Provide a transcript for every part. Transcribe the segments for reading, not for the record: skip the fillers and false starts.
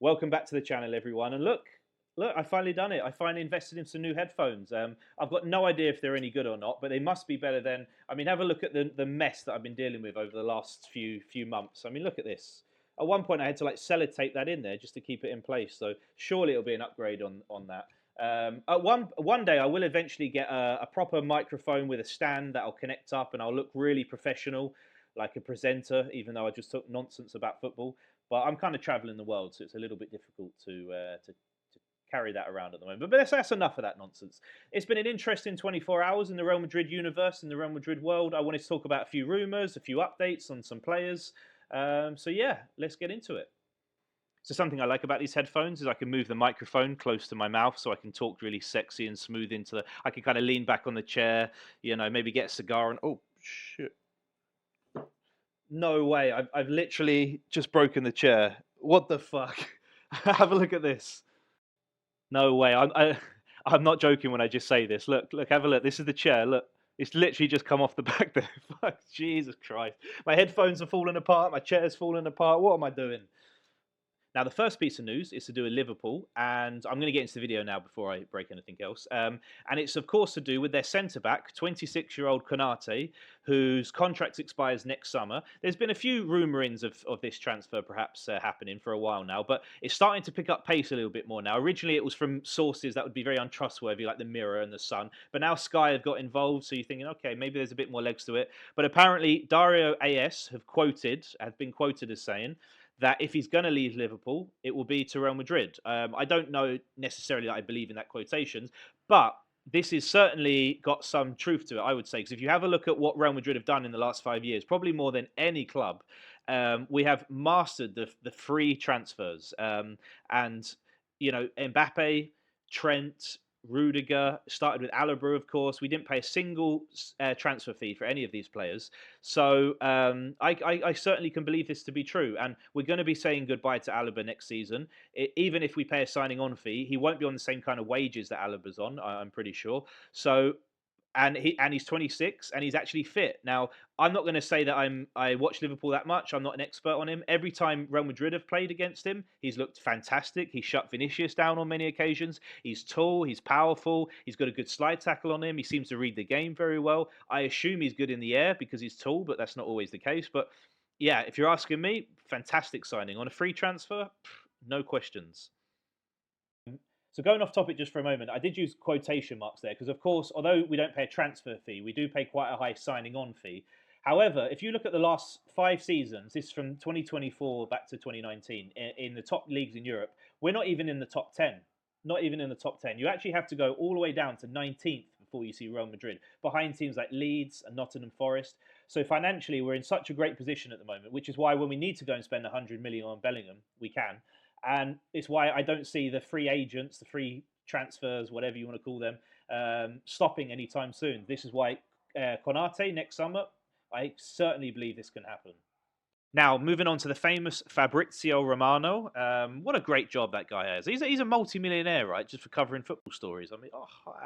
Welcome back to the channel, everyone. And look, I finally done it. I finally invested in some new headphones. I've got no idea if they're any good or not, but they must be better than. I mean, have a look at the mess that I've been dealing with over the last few months. I mean, look at this. At one point, I had to like sellotape that in there just to keep it in place. So surely it'll be an upgrade on that. At one day, I will eventually get a proper microphone with a stand that'll connect up, and I'll look really professional, like a presenter, even though I just talk nonsense about football. But I'm kind of traveling the world, so it's a little bit difficult to carry that around at the moment. But that's enough of that nonsense. It's been an interesting 24 hours in the Real Madrid universe, in the Real Madrid world. I wanted to talk about a few rumours, a few updates on some players. So yeah, let's get into it. So something I like about these headphones is I can move the microphone close to my mouth, so I can talk really sexy and smooth into the. I can kind of lean back on the chair, maybe get a cigar and oh shit. No way! I've literally just broken the chair. What the fuck? Have a look at this. No way! I'm not joking when I just say this. Look! Have a look. This is the chair. Look, it's literally just come off the back there. Fuck! Jesus Christ! My headphones are falling apart. My chair's falling apart. What am I doing? Now, the first piece of news is to do with Liverpool, and I'm going to get into the video now before I break anything else. And it's, of course, to do with their centre-back, 26-year-old Konate, whose contract expires next summer. There's been a few rumourings of this transfer perhaps happening for a while now, but it's starting to pick up pace a little bit more now. Originally, it was from sources that would be very untrustworthy, like the Mirror and the Sun, but now Sky have got involved, so you're thinking, okay, maybe there's a bit more legs to it. But apparently, Dario AS have been quoted as saying that if he's going to leave Liverpool, it will be to Real Madrid. I don't know necessarily that I believe in that quotations, but this has certainly got some truth to it, I would say. Because if you have a look at what Real Madrid have done in the last 5 years, probably more than any club, we have mastered the free transfers. And, Mbappe, Trent, Rudiger, started with Alaba, of course. We didn't pay a single transfer fee for any of these players. So I certainly can believe this to be true. And we're going to be saying goodbye to Alaba next season. Even if we pay a signing on fee, he won't be on the same kind of wages that Alaba's on, I'm pretty sure. So he's 26 and he's actually fit. Now, I'm not going to say that I watch Liverpool that much. I'm not an expert on him. Every time Real Madrid have played against him, he's looked fantastic. He shut Vinicius down on many occasions. He's tall, he's powerful, he's got a good slide tackle on him. He seems to read the game very well. I assume he's good in the air because he's tall, but that's not always the case. But yeah, if you're asking me, fantastic signing on a free transfer, no questions. So going off topic just for a moment, I did use quotation marks there because, of course, although we don't pay a transfer fee, we do pay quite a high signing on fee. However, if you look at the last 5 seasons, this is from 2024 back to 2019, in the top leagues in Europe, we're not even in the top 10. Not even in the top 10. You actually have to go all the way down to 19th before you see Real Madrid, behind teams like Leeds and Nottingham Forest. So financially, we're in such a great position at the moment, which is why when we need to go and spend 100 million on Bellingham, we can. And it's why I don't see the free agents, the free transfers, whatever you want to call them, stopping anytime soon. This is why Konate next summer, I certainly believe this can happen. Now, moving on to the famous Fabrizio Romano. What a great job that guy has. He's a multi-millionaire, right, just for covering football stories. I mean,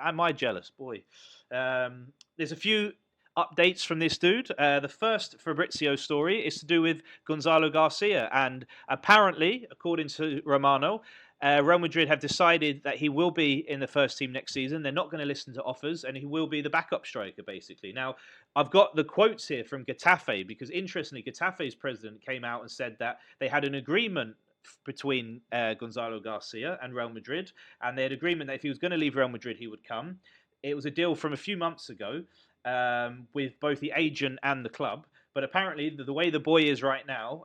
am I jealous? Boy. There's a few updates from this dude. The first Fabrizio story is to do with Gonzalo Garcia. And apparently, according to Romano, Real Madrid have decided that he will be in the first team next season. They're not going to listen to offers, and he will be the backup striker, basically. Now, I've got the quotes here from Getafe, because interestingly, Getafe's president came out and said that they had an agreement between Gonzalo Garcia and Real Madrid, and they had agreement that if he was going to leave Real Madrid, he would come. It was a deal from a few months ago with both the agent and the club. But apparently, the way the boy is right now,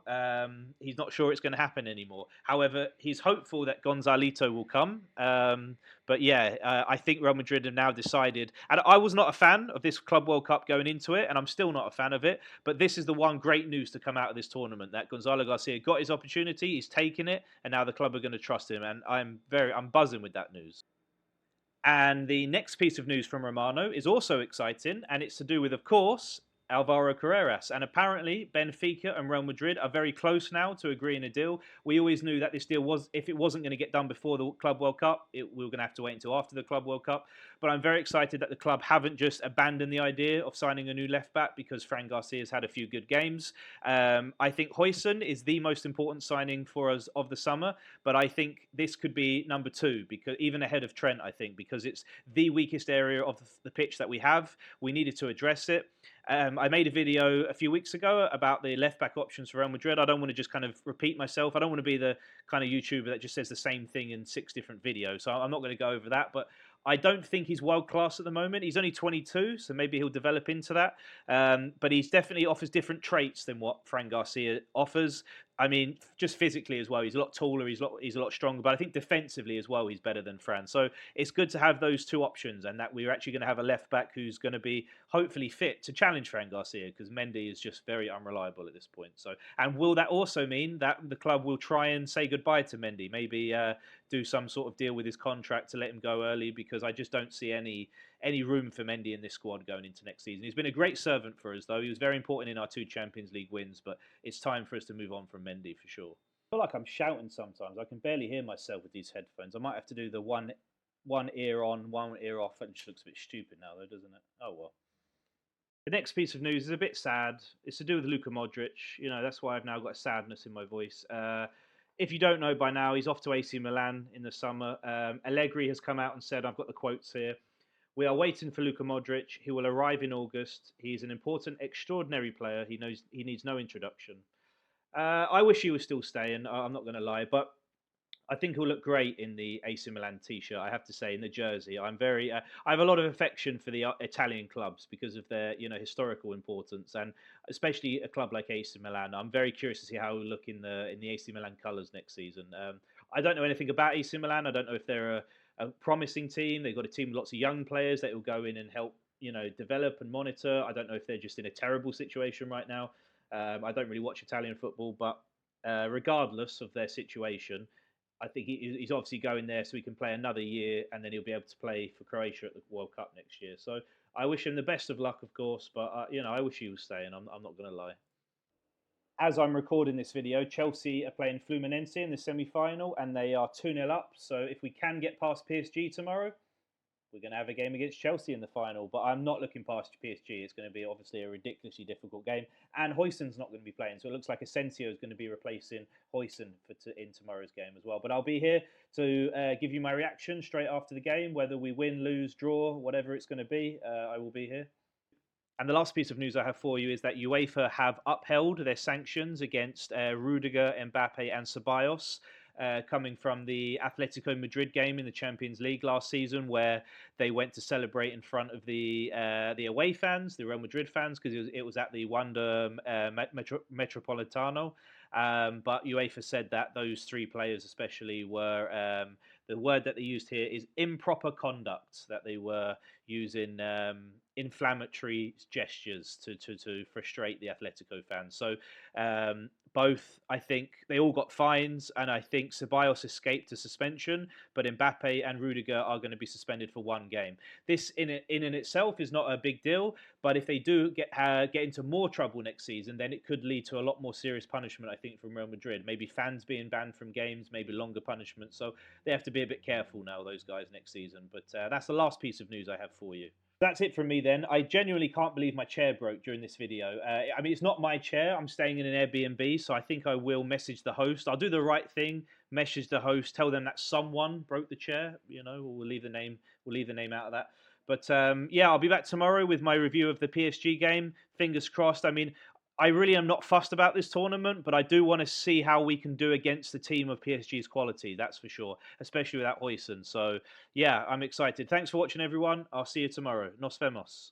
he's not sure it's going to happen anymore. However, he's hopeful that Gonzalito will come. But yeah, I think Real Madrid have now decided. And I was not a fan of this Club World Cup going into it, and I'm still not a fan of it. But this is the one great news to come out of this tournament, that Gonzalo Garcia got his opportunity, he's taken it, and now the club are going to trust him. And I'm buzzing with that news. And the next piece of news from Romano is also exciting, and it's to do with, of course, Alvaro Carreras. And apparently, Benfica and Real Madrid are very close now to agreeing a deal. We always knew that this deal was, if it wasn't going to get done before the Club World Cup, we were going to have to wait until after the Club World Cup. But I'm very excited that the club haven't just abandoned the idea of signing a new left back because Fran Garcia has had a few good games. I think Huijsen is the most important signing for us of the summer, but I think this could be number two, because even ahead of Trent, I think, because it's the weakest area of the pitch that we have. We needed to address it. I made a video a few weeks ago about the left back options for Real Madrid. I don't want to just kind of repeat myself. I don't want to be the kind of YouTuber that just says the same thing in 6 different videos. So I'm not going to go over that. But I don't think he's world class at the moment. He's only 22, so maybe he'll develop into that. But he's definitely offers different traits than what Fran Garcia offers. I mean, just physically as well, he's a lot taller, he's a lot stronger, but I think defensively as well, he's better than Fran. So it's good to have those two options, and that we're actually going to have a left back who's going to be hopefully fit to challenge Fran Garcia, because Mendy is just very unreliable at this point. So, and will that also mean that the club will try and say goodbye to Mendy? Maybe do some sort of deal with his contract to let him go early, because I just don't see any room for Mendy in this squad going into next season. He's been a great servant for us, though. He was very important in our 2 Champions League wins, but it's time for us to move on from Mendy for sure. I feel like I'm shouting sometimes. I can barely hear myself with these headphones. I might have to do the one ear on, one ear off. It just looks a bit stupid now, though, doesn't it? Oh, well. The next piece of news is a bit sad. It's to do with Luka Modric. You know, that's why I've now got a sadness in my voice. If you don't know by now, he's off to AC Milan in the summer. Allegri has come out and said, I've got the quotes here: "We are waiting for Luka Modric. He will arrive in August. He's an important, extraordinary player. He needs no introduction." I wish he was still staying. I'm not going to lie, but I think he'll look great in the AC Milan t-shirt. I have to say, in the jersey, I have a lot of affection for the Italian clubs because of their, historical importance, and especially a club like AC Milan. I'm very curious to see how he'll look in the AC Milan colours next season. I don't know anything about AC Milan. I don't know if they're a promising team. They've got a team with lots of young players that will go in and help, develop and monitor. I don't know if they're just in a terrible situation right now. I don't really watch Italian football, but regardless of their situation, I think he's obviously going there so he can play another year, and then he'll be able to play for Croatia at the World Cup next year. So I wish him the best of luck, of course, but I wish he was staying. I'm not going to lie. As I'm recording this video, Chelsea are playing Fluminense in the semi-final, and they are 2-0 up. So if we can get past PSG tomorrow, we're going to have a game against Chelsea in the final. But I'm not looking past PSG. It's going to be obviously a ridiculously difficult game. And Huijsen's not going to be playing. So it looks like Asensio is going to be replacing Huijsen in tomorrow's game as well. But I'll be here to give you my reaction straight after the game. Whether we win, lose, draw, whatever it's going to be, I will be here. And the last piece of news I have for you is that UEFA have upheld their sanctions against Rudiger, Mbappe and Ceballos, coming from the Atletico Madrid game in the Champions League last season, where they went to celebrate in front of the away fans, the Real Madrid fans, because it was at the Wanda Metropolitano. But UEFA said that those 3 players especially were, the word that they used here is improper conduct, that they were using inflammatory gestures to frustrate the Atletico fans. So both, I think, they all got fines, and I think Ceballos escaped a suspension, but Mbappe and Rudiger are going to be suspended for 1 game. This in itself is not a big deal, but if they do get into more trouble next season, then it could lead to a lot more serious punishment, I think, from Real Madrid. Maybe fans being banned from games, maybe longer punishment. So they have to be a bit careful now, those guys, next season. But that's the last piece of news I have for you. That's it from me then. I genuinely can't believe my chair broke during this video. I mean, it's not my chair. I'm staying in an Airbnb, so I think I will message the host. I'll do the right thing, message the host, tell them that someone broke the chair. We'll leave the name. We'll leave the name out of that. But yeah, I'll be back tomorrow with my review of the PSG game. Fingers crossed. I mean, I really am not fussed about this tournament, but I do want to see how we can do against the team of PSG's quality, that's for sure, especially without Huijsen. So, yeah, I'm excited. Thanks for watching, everyone. I'll see you tomorrow. Nos vemos.